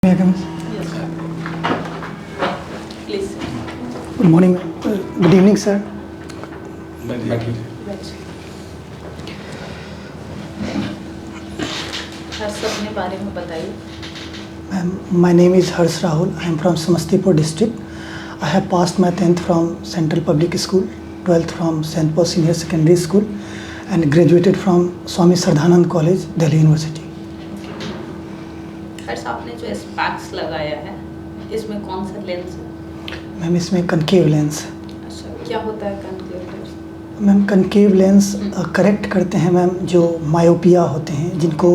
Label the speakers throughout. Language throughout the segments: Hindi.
Speaker 1: Begum.
Speaker 2: Yes, sir. Please.
Speaker 1: Good morning. Good evening, sir.
Speaker 2: हर्ष अपने बारे में बताइए.
Speaker 1: My name is Harsh Rahul. I am from Samastipur district. I have passed my 10th from Central Public School, 12th from St. Paul Senior Secondary School, and graduated from Swami Sardhanand College, Delhi University.
Speaker 2: हर्ष आपने जो स्पैक्स लगाया है इसमें कौन सा लेंस है?
Speaker 1: मैम इसमें कनकेव लेंस है.
Speaker 2: अच्छा, क्या होता है concave lens?
Speaker 1: Ma'am concave lens correct करते हैं मैम जो मायोपिया होते हैं जिनको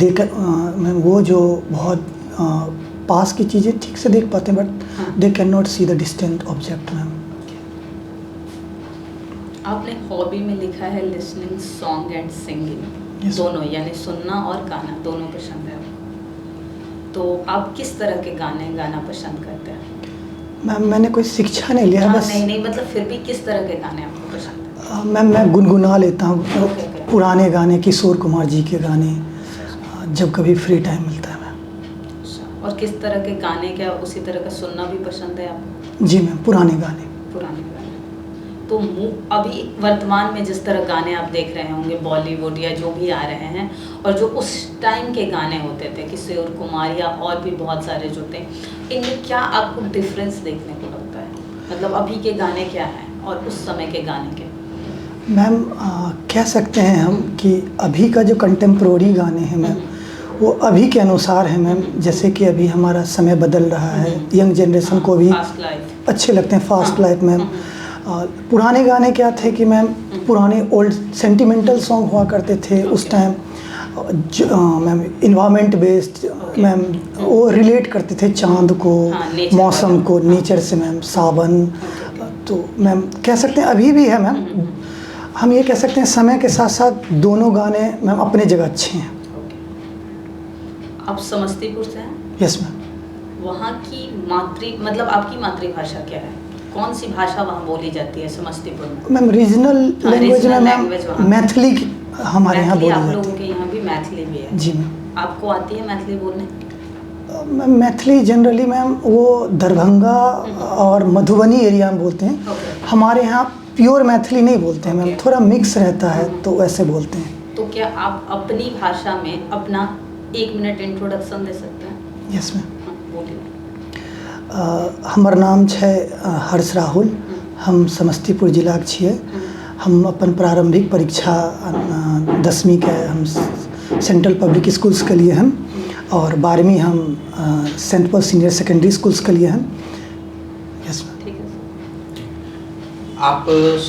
Speaker 1: देख मैम वो जो बहुत पास की चीज़ें ठीक से देख पाते हैं but they can not see the distant object. Ma'am
Speaker 2: आपने हॉबी में लिखा है listening song and singing.
Speaker 1: Yes.
Speaker 2: दोनों यानी सुनना और गाना दोनों पसंद है. तो आप किस तरह के गाने गाना पसंद करते हैं?
Speaker 1: मैम मैंने कोई शिक्षा नहीं लिया. बस
Speaker 2: नहीं मतलब फिर भी किस तरह के गाने आपको पसंद है?
Speaker 1: मैम मैं गुनगुना लेता हूँ पुराने गाने, किशोर कुमार जी के गाने, जब कभी फ्री टाइम मिलता है मैम.
Speaker 2: और किस तरह के गाने, क्या उसी तरह का सुनना भी पसंद है आपको?
Speaker 1: जी मैम, पुराने गाने.
Speaker 2: पुराने गाने. तो अभी वर्तमान में जिस तरह गाने आप देख रहे होंगे बॉलीवुड या जो भी आ रहे हैं और जो उस टाइम के गाने होते थे किशोर कुमार या और भी बहुत सारे जो थे, इनमें क्या आपको डिफरेंस देखने को लगता है? मतलब अभी के गाने क्या हैं और उस समय के गाने के?
Speaker 1: मैम कह सकते हैं हम कि अभी का जो कंटेम्प्रोरी गाने हैं मैम वो अभी के अनुसार है मैम. जैसे कि अभी हमारा समय बदल रहा है, यंग जनरेशन को भी अच्छे लगते हैं फास्ट लाइफ मैम. पुराने गाने क्या थे कि मैम पुराने ओल्ड सेंटिमेंटल सॉन्ग हुआ करते थे उस time. Ma'am environment based ma'am वो रिलेट करते थे चांद को, मौसम को, नेचर से मैम, सावन. तो मैम कह सकते हैं अभी भी है मैम. हम ये कह सकते हैं समय के साथ साथ दोनों गाने मैम अपने जगह अच्छे हैं.
Speaker 2: आप समस्तीपुर से हैं?
Speaker 1: Yes ma'am.
Speaker 2: वहाँ की मतलब आपकी मातृभाषा क्या है? कौन सी भाषा वहाँ बोली जाती है समस्तीपुर में?
Speaker 1: मैम रीजनल लैंग्वेज में मैम मैथिली हमारे यहाँ बोली जाती है.
Speaker 2: आप लोगों के यहाँ भी मैथिली भी है?
Speaker 1: जी मैम.
Speaker 2: आपको आती है मैथिली बोलने?
Speaker 1: मैम मैथिली जनरली मैम वो दरभंगा और मधुबनी एरिया में बोलते हैं. हमारे यहाँ प्योर मैथिली नहीं बोलते हैं मैम, थोड़ा मिक्स रहता है तो वैसे बोलते हैं.
Speaker 2: तो क्या आप अपनी भाषा में अपना 1 मिनट इंट्रोडक्शन दे सकते हैं?
Speaker 1: Yes ma'am.
Speaker 2: बोलिए.
Speaker 1: हमर नाम छै हर्ष राहुल. हम समस्तीपुर जिला के छियै. हम अपन प्रारंभिक परीक्षा 10वीं के हम सेंट्रल पब्लिक स्कूल्स के लिए हम और 12वीं हम Saint Paul Senior Secondary Schools के लिए हम. Yes ma'am.
Speaker 2: ठीक है.
Speaker 3: आप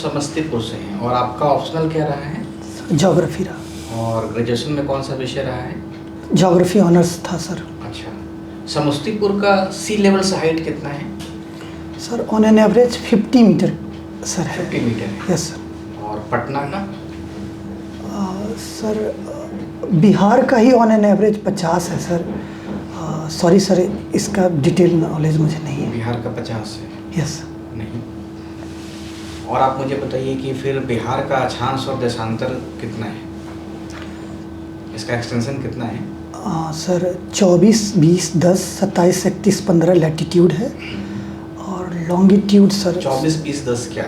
Speaker 3: समस्तीपुर से हैं और आपका ऑप्शनल क्या रहा है?
Speaker 1: ज्योग्राफी रहा.
Speaker 3: और ग्रेजुएशन में कौन सा विषय रहा है?
Speaker 1: ज्योग्राफी ऑनर्स था सर.
Speaker 3: अच्छा. समस्तीपुर का सी लेवल से हाइट कितना है?
Speaker 1: Sir on an average 50 metre sir है.
Speaker 3: 50 मीटर है.
Speaker 1: Yes sir.
Speaker 3: और पटना का?
Speaker 1: सर बिहार का ही ऑन एन एवरेज 50 है सर. सॉरी सर, इसका डिटेल नॉलेज मुझे नहीं है.
Speaker 3: बिहार का 50 है?
Speaker 1: यस.
Speaker 3: नहीं. और आप मुझे बताइए कि फिर बिहार का अक्षांश और देशांतर कितना है? इसका एक्सटेंशन कितना है?
Speaker 1: सर 24, 20, 10, 27, 31, 15 लैटिट्यूड है और लॉन्गिट्यूड सर
Speaker 3: 24, 20, 10 क्या?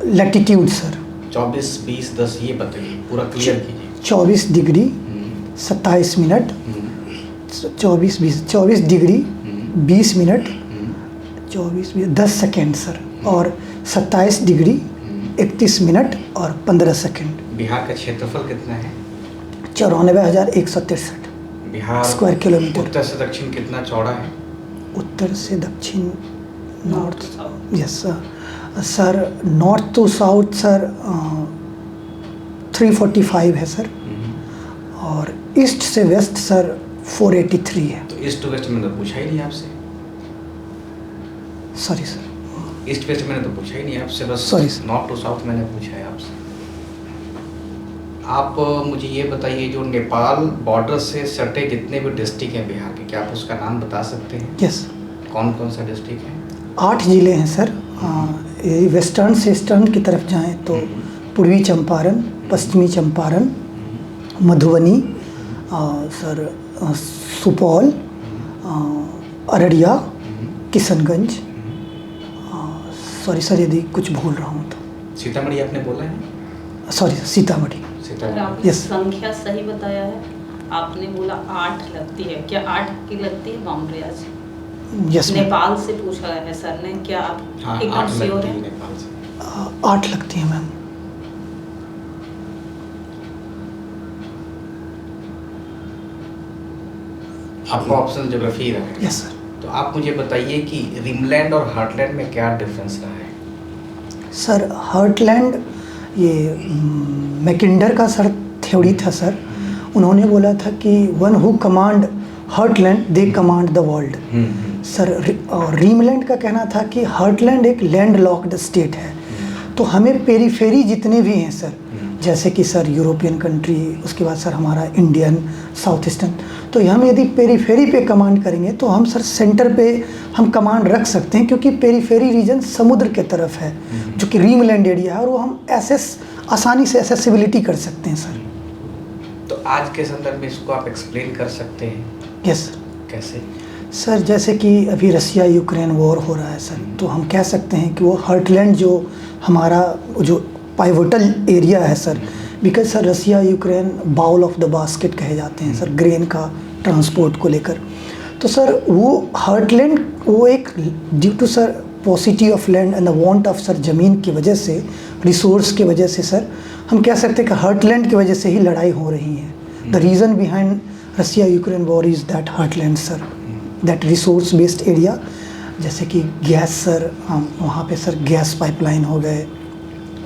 Speaker 1: लैटिट्यूड सर
Speaker 3: 24, 20, 10 ये बताइए, पूरा क्लियर कीजिए.
Speaker 1: 24 degree 27 minute, 24 degree 20 minute 10 second sir, और 27 डिग्री 31 मिनट और 15 सेकेंड.
Speaker 3: बिहार का क्षेत्रफल कितना है?
Speaker 1: 94,163
Speaker 3: बिहार
Speaker 1: स्क्वायर किलोमीटर.
Speaker 3: उत्तर से दक्षिण कितना चौड़ा है?
Speaker 1: उत्तर से दक्षिण north. Yes sir. North to south sir 345 है सर. और ईस्ट से वेस्ट सर 483 है.
Speaker 3: तो ईस्ट टू वेस्ट मैंने तो पूछा ही नहीं आपसे.
Speaker 1: Sorry sir.
Speaker 3: ईस्ट वेस्ट मैंने तो पूछा ही नहीं आपसे, बस
Speaker 1: sorry sir.
Speaker 3: North to south मैंने पूछा है आपसे. आप मुझे ये बताइए जो नेपाल बॉर्डर से सटे जितने भी डिस्ट्रिक्ट हैं बिहार के, क्या आप उसका नाम बता सकते हैं?
Speaker 1: यस.
Speaker 3: कौन कौन सा डिस्ट्रिक्ट है?
Speaker 1: 8 ज़िले हैं सर. वेस्टर्न से ईस्टर्न की तरफ जाएं तो पूर्वी चंपारण, पश्चिमी Champaran, Madhubani, sir Supaul, Araria, Kishanganj, sorry sir यदि कुछ भूल रहा हूँ तो,
Speaker 3: सीतामढ़ी आपने बोला है?
Speaker 1: सॉरी सीतामढ़ी।
Speaker 2: अगर आपने
Speaker 1: Yes.
Speaker 2: संख्या सही बताया है, आपने बोला 8 लगती है, क्या 8 की लगती है बाउंड्री आज?
Speaker 1: यस मैम,
Speaker 2: नेपाल से पूछा है सर ने, क्या आप
Speaker 3: हाँ,
Speaker 2: एकदम
Speaker 3: 8
Speaker 2: श्योर
Speaker 3: लगती है
Speaker 2: है?
Speaker 3: नेपाल से।
Speaker 1: 8 लगती है मैम।
Speaker 3: आपका ऑप्शन ज्योग्राफी रहा है।
Speaker 1: Yes sir.
Speaker 3: तो आप मुझे बताइए कि रिमलैंड और हार्टलैंड में क्या डिफरेंस रहा है?
Speaker 1: सर हार्टलैंड ये मैकिंडर का सर थ्योरी था सर। उन्होंने बोला था कि one who command heartland they command the world. Sir और रीमलैंड का कहना था कि हार्टलैंड एक लैंड लॉक्ड स्टेट है, तो हमें पेरीफेरी जितने भी हैं सर, जैसे कि सर यूरोपियन कंट्री, उसके बाद सर हमारा इंडियन, साउथ ईस्टर्न, तो हम यदि पेरीफेरी पे कमांड करेंगे तो हम सर सेंटर पे हम कमांड रख सकते हैं, क्योंकि पेरीफेरी रीजन समुद्र के तरफ है जो कि रीमलैंड एरिया है, और वो हम आसानी से एसेसिबिलिटी कर सकते हैं सर।
Speaker 3: तो आज के संदर्भ में इसको आप एक्सप्लेन कर सकते हैं?
Speaker 1: Yes sir.
Speaker 3: कैसे?
Speaker 1: सर जैसे कि अभी रसिया यूक्रेन वॉर हो रहा है सर, तो हम कह सकते हैं कि वो हार्टलैंड जो हमारा जो पाइवोटल एरिया है sir, because sir Russia Ukraine bowl of the basket कहे जाते हैं सर ग्रेन का ट्रांसपोर्ट को लेकर। तो सर वो हार्टलैंड वो एक due to sir paucity of land and the want of sir ज़मीन की वजह से, रिसोर्स की वजह से सर हम कह सकते हैं कि हार्टलैंड की वजह से ही लड़ाई हो रही है। The reason behind Russia Ukraine war is that heartland sir, that resource based area. जैसे कि गैस सर, वहाँ पे सर गैस पाइपलाइन हो गए,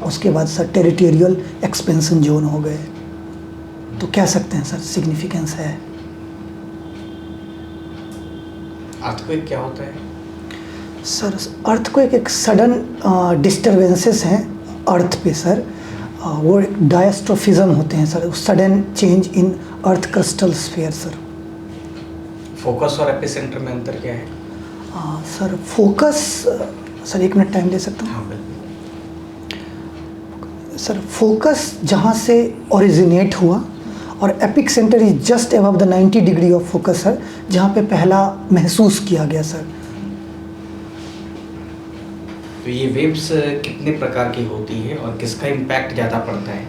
Speaker 1: उसके बाद सर टेरिटोरियल एक्सपेंशन जोन हो गए, तो कह सकते हैं सर सिग्निफिकेंस है।
Speaker 3: अर्थक्वेक क्या होता है?
Speaker 1: सर अर्थक्वेक एक सडन डिस्टर्बेंसेस हैं अर्थ पे सर, वो एक डायस्ट्रोफिज्म होते हैं sir, sudden change in earth crustal sphere sir.
Speaker 3: Focus और एपिसेंटर में अंतर क्या है?
Speaker 1: Sir focus, sir 1 minute time दे सकता हूँ?
Speaker 3: हाँ बिल्कुल।
Speaker 1: सर फोकस जहाँ से ओरिजिनेट हुआ, और epic centre is just above the 90 degree of focus sir, जहाँ पे पहला महसूस किया गया सर।
Speaker 3: तो ये वेव्स कितने प्रकार की होती है और किसका इम्पैक्ट ज़्यादा पड़ता है?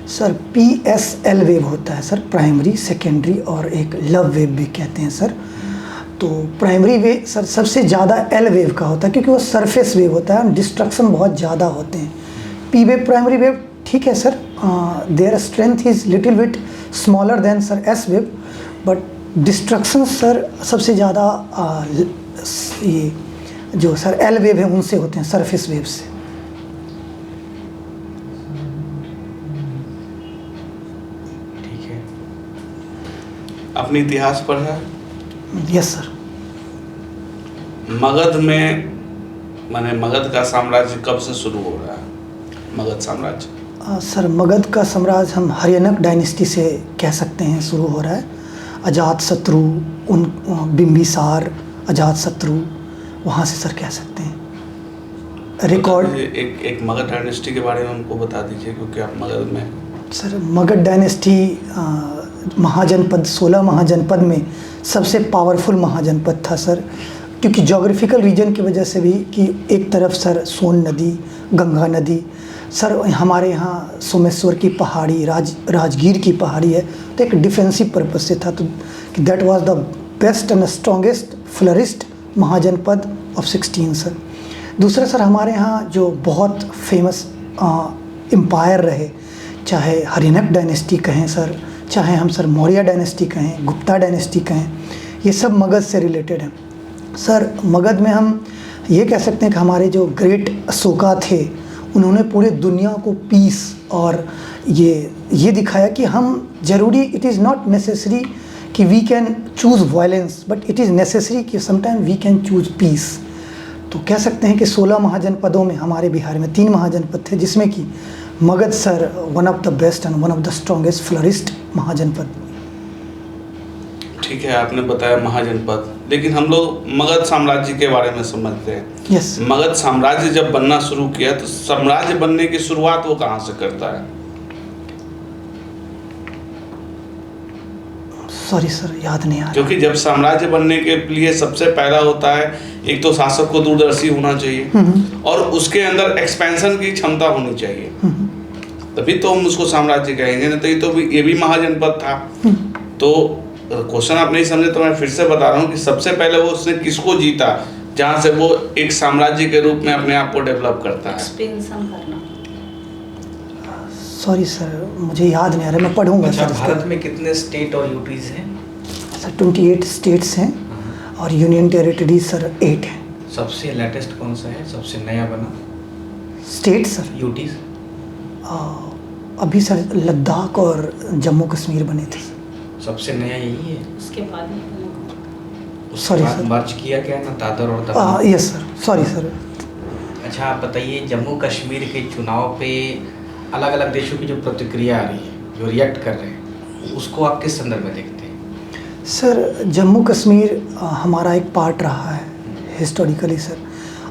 Speaker 1: सर PSL वेव होता है सर, प्राइमरी, सेकेंडरी और एक लव वेव भी कहते हैं सर। तो प्राइमरी वेव सर सबसे ज़्यादा L वेव का होता है, क्योंकि वो सरफेस वेव होता है, डिस्ट्रक्शन बहुत ज़्यादा होते हैं। P वेव, प्राइमरी वेव ठीक है sir, their strength is little bit smaller than sir S wave, but destruction sir सबसे ज़्यादा ये जो सर L वेव है उनसे होते हैं, सरफेस वेव से।
Speaker 3: ठीक है।
Speaker 4: अपनी इतिहास पढ़ा?
Speaker 1: Yes sir.
Speaker 4: मगध में, माने मगध का साम्राज्य कब से शुरू हो रहा है? मगध साम्राज्य
Speaker 1: सर मगध का साम्राज्य हम हर्यनक डायनेस्टी से कह सकते हैं शुरू हो रहा है। अजातशत्रु, उन बिंबिसार, अजातशत्रु, वहाँ से सर कह सकते हैं रिकॉर्ड।
Speaker 4: एक मगध डायनेस्टी के बारे में हमको बता दीजिए, क्योंकि आप मगध में।
Speaker 1: सर मगध डायनेस्टी महाजनपद, 16 महाजनपद में सबसे पावरफुल महाजनपद था सर, क्योंकि जोग्राफिकल रीजन की वजह से भी, कि एक तरफ सर सोन नदी, गंगा नदी, सर हमारे यहाँ सोमेश्वर की पहाड़ी, राजगीर की पहाड़ी है, तो एक डिफेंसिव पर्पज से था, तो that was the best and strongest flourished Mahajanapada of 16 sir. दूसरा सर हमारे यहाँ जो बहुत फेमस एम्पायर रहे, चाहे हर्यनक डायनेस्टी कहें सर, चाहे हम सर मौर्य डायनेस्टी कहें, गुप्ता डायनेस्टी कहें, ये सब मगध से रिलेटेड हैं सर। मगध में हम ये कह सकते हैं कि हमारे जो ग्रेट अशोका थे, उन्होंने पूरे दुनिया को पीस और ये दिखाया कि हम ज़रूरी, इट इज़ नॉट नेसेसरी कि we can choose violence, but it is necessary कि sometime we can choose peace. तो कह सकते हैं कि 16 महाजनपदों में हमारे बिहार में 3 महाजनपद थे, जिसमें कि Magadha sir one of the best and one of the strongest flourished mahajanapada.
Speaker 4: ठीक है, आपने बताया महाजनपद, लेकिन हम लोग मगध साम्राज्य के बारे में समझते हैं।
Speaker 1: यस।
Speaker 4: मगध साम्राज्य जब बनना शुरू किया, तो साम्राज्य बनने की शुरुआत वो कहाँ से करता है?
Speaker 1: सॉरी सर, याद नहीं आ रहा।
Speaker 4: क्योंकि जब साम्राज्य बनने के लिए सबसे पहला होता है, एक तो शासक को दूरदर्शी होना चाहिए और उसके अंदर एक्सपेंशन की क्षमता होनी चाहिए, तभी तो हम उसको साम्राज्य कहेंगे। नहीं तो ये भी महाजनपद था। तो क्वेश्चन आप नहीं समझे तो मैं फिर से बता रहा हूँ कि सबसे पहले वो उसने किसको जीता, जहाँ से वो एक साम्राज्य के रूप में अपने आप को डेवलप करता है।
Speaker 2: एक्सपेंशन करना।
Speaker 1: सॉरी सर, मुझे याद नहीं आ रहा, मैं पढ़ूंगा
Speaker 3: अच्छा,
Speaker 1: सर।
Speaker 3: भारत में कितने स्टेट और यूटीज हैं?
Speaker 1: सर 28 स्टेट्स हैं और यूनियन टेरिटरीज सर 8 हैं।
Speaker 3: सबसे लेटेस्ट कौन सा है, सबसे नया बना?
Speaker 1: State sir
Speaker 3: UTs?
Speaker 1: अभी सर लद्दाख और जम्मू कश्मीर बने थे।
Speaker 3: सबसे नया यही है।
Speaker 2: उसके बाद में
Speaker 3: उसके
Speaker 1: Sorry,
Speaker 3: बाद
Speaker 1: sir.
Speaker 3: मर्ज किया गया ना दादर और दमन।
Speaker 1: Yes sir, sorry sir.
Speaker 3: अच्छा, आप बताइए, जम्मू कश्मीर के चुनाव पे अलग अलग देशों की जो प्रतिक्रिया आ रही है, जो रिएक्ट कर रहे हैं, उसको आप किस संदर्भ में देखते हैं?
Speaker 1: सर जम्मू कश्मीर हमारा एक पार्ट रहा है हिस्टोरिकली सर,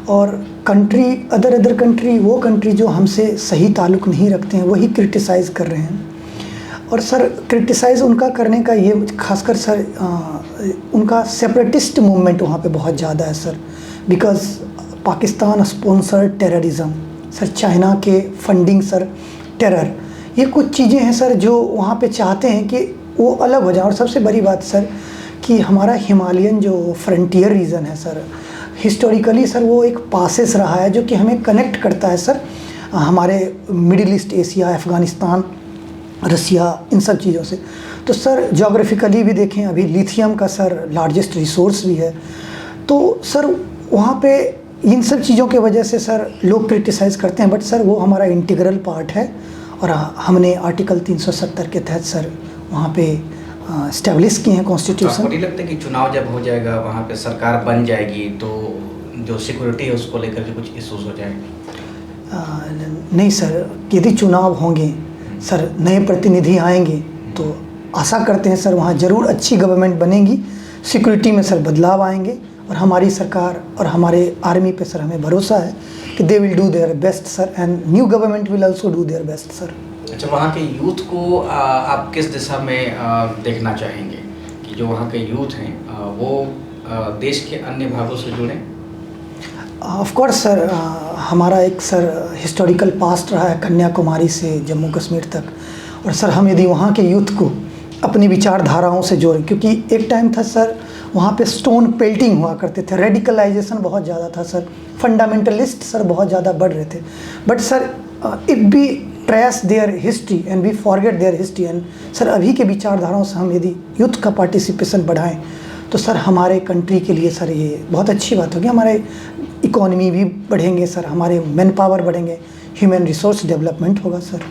Speaker 1: और कंट्री अदर कंट्री, वो कंट्री जो हमसे सही ताल्लुक़ नहीं रखते हैं वही क्रिटिसाइज़ कर रहे हैं। और सर क्रिटिसाइज़ उनका करने का ये खासकर सर उनका सेपरेटिस्ट मूवमेंट वहाँ पे बहुत ज़्यादा है sir, because Pakistan sponsor terrorism sir, China के फंडिंग सर, टेरर, ये कुछ चीज़ें हैं सर जो वहाँ पे चाहते हैं कि वो अलग हो जाए। और सबसे बड़ी बात सर कि हमारा हिमालयन जो फ्रंटियर रीजन है सर, हिस्टोरिकली सर वो एक पासेस रहा है जो कि हमें कनेक्ट करता है सर हमारे मिडिल ईस्ट एशिया, अफ़गानिस्तान, रसिया, इन सब चीज़ों से। तो सर जोग्राफिकली भी देखें, अभी लिथियम का सर लार्जेस्ट रिसोर्स भी है। तो सर वहाँ पे इन सब चीज़ों के वजह से सर लोग क्रिटिसाइज़ करते हैं, बट सर वो हमारा इंटीग्रल पार्ट है और हमने आर्टिकल 370 के तहत सर वहाँ पे इस्टेब्लिश किए हैं कॉन्स्टिट्यूशन।
Speaker 3: आपको नहीं लगता कि चुनाव जब हो जाएगा, वहाँ पे सरकार बन जाएगी, तो जो सिक्योरिटी है उसको लेकर के कुछ इश्यूज हो जाएंगे?
Speaker 1: नहीं सर, यदि चुनाव होंगे सर, नए प्रतिनिधि आएंगे तो आशा करते हैं सर वहाँ ज़रूर अच्छी गवर्नमेंट बनेगी, सिक्योरिटी में सर बदलाव आएंगे और हमारी सरकार और हमारे आर्मी पे सर हमें भरोसा है कि they will do their best sir, and new government will also do their best sir.
Speaker 3: अच्छा, वहाँ के यूथ को आप किस दिशा में देखना चाहेंगे कि जो वहाँ के यूथ हैं वो देश के अन्य भागों से जुड़ें?
Speaker 1: ऑफ कोर्स सर, हमारा एक सर हिस्टोरिकल पास्ट रहा है कन्याकुमारी से जम्मू कश्मीर तक, और सर हम यदि वहाँ के यूथ को अपनी विचारधाराओं से जोड़ें, क्योंकि एक टाइम था सर वहाँ पे स्टोन पेल्टिंग हुआ करते थे, रेडिकलाइजेशन बहुत ज़्यादा था सर, फंडामेंटलिस्ट सर बहुत ज़्यादा बढ़ रहे थे। But sir if we trace their history and we forget their history, and sir अभी के विचारधाराओं से हम यदि यूथ का पार्टिसिपेशन बढ़ाएं तो सर हमारे कंट्री के लिए सर ये बहुत अच्छी बात होगी। हमारे इकोनॉमी भी बढ़ेंगे सर, हमारे मैन पावर बढ़ेंगे, ह्यूमन रिसोर्स डेवलपमेंट होगा सर।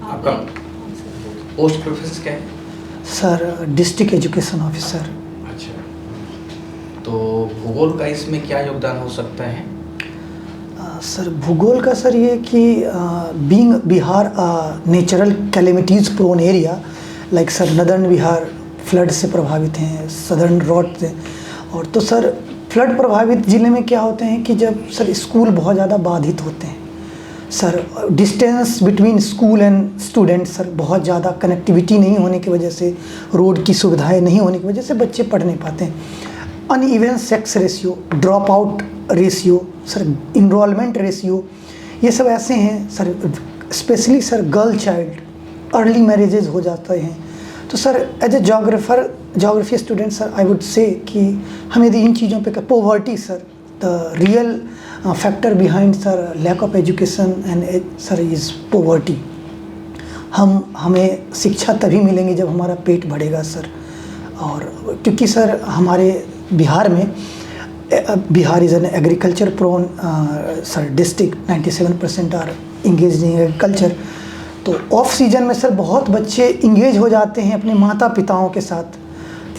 Speaker 3: आपका पोस्ट प्रोफेसर क्या है?
Speaker 1: Sir district education officer.
Speaker 3: अच्छा, तो भूगोल का इसमें क्या योगदान हो सकता है?
Speaker 1: सर भूगोल का सर ये कि being Bihar natural calamities prone area, like sir northern Bihar flood से प्रभावित हैं, सदर्न रॉट से, और तो सर फ्लड प्रभावित ज़िले में क्या होते हैं कि जब सर स्कूल बहुत ज़्यादा बाधित होते हैं sir, distance between school and student sir बहुत ज़्यादा, कनेक्टिविटी नहीं होने की वजह से, रोड की सुविधाएं नहीं होने की वजह से बच्चे पढ़ नहीं पाते हैं, uneven sex ratio, drop out ratio sir, enrolment ratio, ये सब ऐसे हैं sir, specially sir girl child early marriages हो जाते हैं। तो sir as a geography student sir I would say कि हम यदि इन चीज़ों पे, poverty sir the real factor behind sir lack of education and sir is poverty. हमें शिक्षा तभी मिलेंगी जब हमारा पेट बढ़ेगा सर, और क्योंकि सर हमारे बिहार में, Bihar is an agriculture prone sir district, 97% are engage in agriculture. तो ऑफ सीजन में सर बहुत बच्चे इंगेज हो जाते हैं अपने माता पिताओं के साथ।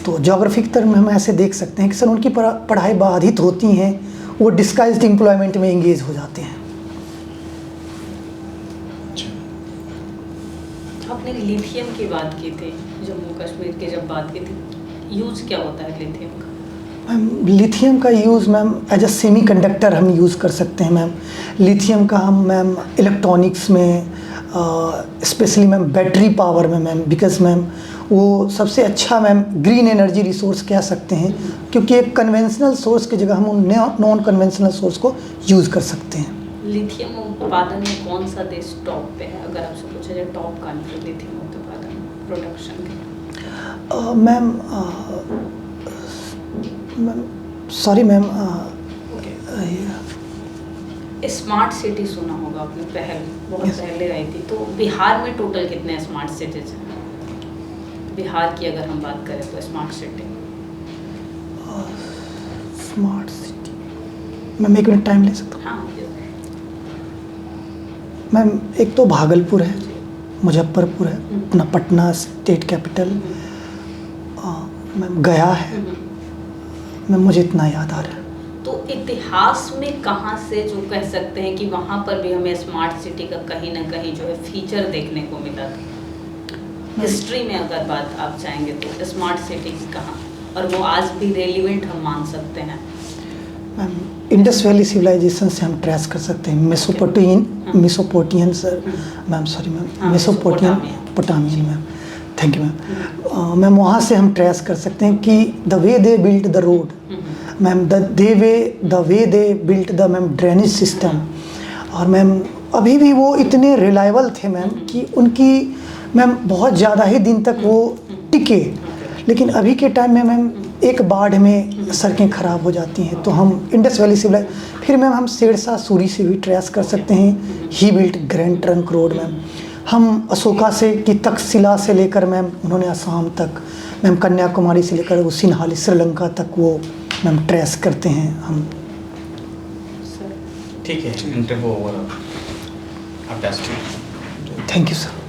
Speaker 1: तो जोग्राफिक टर्म में हम ऐसे देख सकते हैं कि सर उनकी पढ़ाई बाधित होती हैं, वो डिस्गाइज्ड एम्प्लॉयमेंट में इंगेज हो जाते हैं।
Speaker 2: आपने लिथियम की बात की थी, जम्मू कश्मीर की जब बात की थी, यूज क्या होता है लिथियम का?
Speaker 1: मैम लिथियम का use ma'am as a semi conductor हम यूज़ कर सकते हैं मैम। लिथियम का हम मैम इलेक्ट्रॉनिक्स में, स्पेशली मैम बैटरी पावर में मैम, बिकॉज मैम वो सबसे अच्छा मैम ग्रीन एनर्जी रिसोर्स कह सकते हैं, क्योंकि एक कन्वेंशनल सोर्स की जगह हम नॉन कन्वेंशनल सोर्स को यूज़ कर सकते हैं।
Speaker 2: लिथियम उत्पादन में कौन सा देश टॉप पे है, अगर आपसे पूछा जाए टॉप कंट्री लिथियम उत्पादन प्रोडक्शन के?
Speaker 1: Ma'am sorry ma'am,
Speaker 2: smart city सुना होगा आपने, बहुत पहले आई थी, तो बिहार में टोटल कितने स्मार्ट सिटीज हैं? बिहार की अगर हम बात करें तो smart city
Speaker 1: ma'am 1 minute time ले सकता हूँ?
Speaker 2: हाँ,
Speaker 1: मैम एक तो भागलपुर है, मुजफ्फरपुर है, अपना पटना स्टेट कैपिटल, मैम गया है, मैम मुझे इतना याद आ रहा है।
Speaker 2: तो इतिहास में कहाँ से जो कह सकते हैं कि वहाँ पर भी हमें स्मार्ट सिटी का कहीं ना कहीं जो है फीचर देखने को मिला था? हिस्ट्री में अगर बात आप चाहेंगे तो स्मार्ट सिटी कहाँ, और वो आज भी रेलिवेंट हम मान सकते हैं?
Speaker 1: मैम इंडस वैली सिविलाइजेशन से हम ट्रेस कर सकते हैं, Mesopotamian sir, ma'am sorry ma'am, Mesopotamian ma'am, thank you ma'am. Ma'am वहाँ से हम ट्रेस कर सकते हैं कि the way they built the road ma'am, the way they built the ma'am drainage system, और मैम अभी भी वो इतने रिलायबल थे मैम कि उनकी मैम बहुत ज़्यादा ही दिन तक वो टिके। लेकिन अभी के टाइम में मैम एक बाढ़ में सड़कें ख़राब हो जाती हैं, तो हम इंडस वैली सिविलाइज, फिर मैम हम सिरसा सूरी से भी ट्रेस कर सकते हैं, he built Grand Trunk Road ma'am. हम अशोका से की तक्षशिला से लेकर मैम उन्होंने असम तक, मैम कन्याकुमारी से लेकर वो सिन्हाली श्रीलंका तक वो मैम ट्रेस करते हैं हम।
Speaker 3: ठीक है, इंटरव्यू ओवर, आप जा सकते हैं।
Speaker 1: Thank you sir.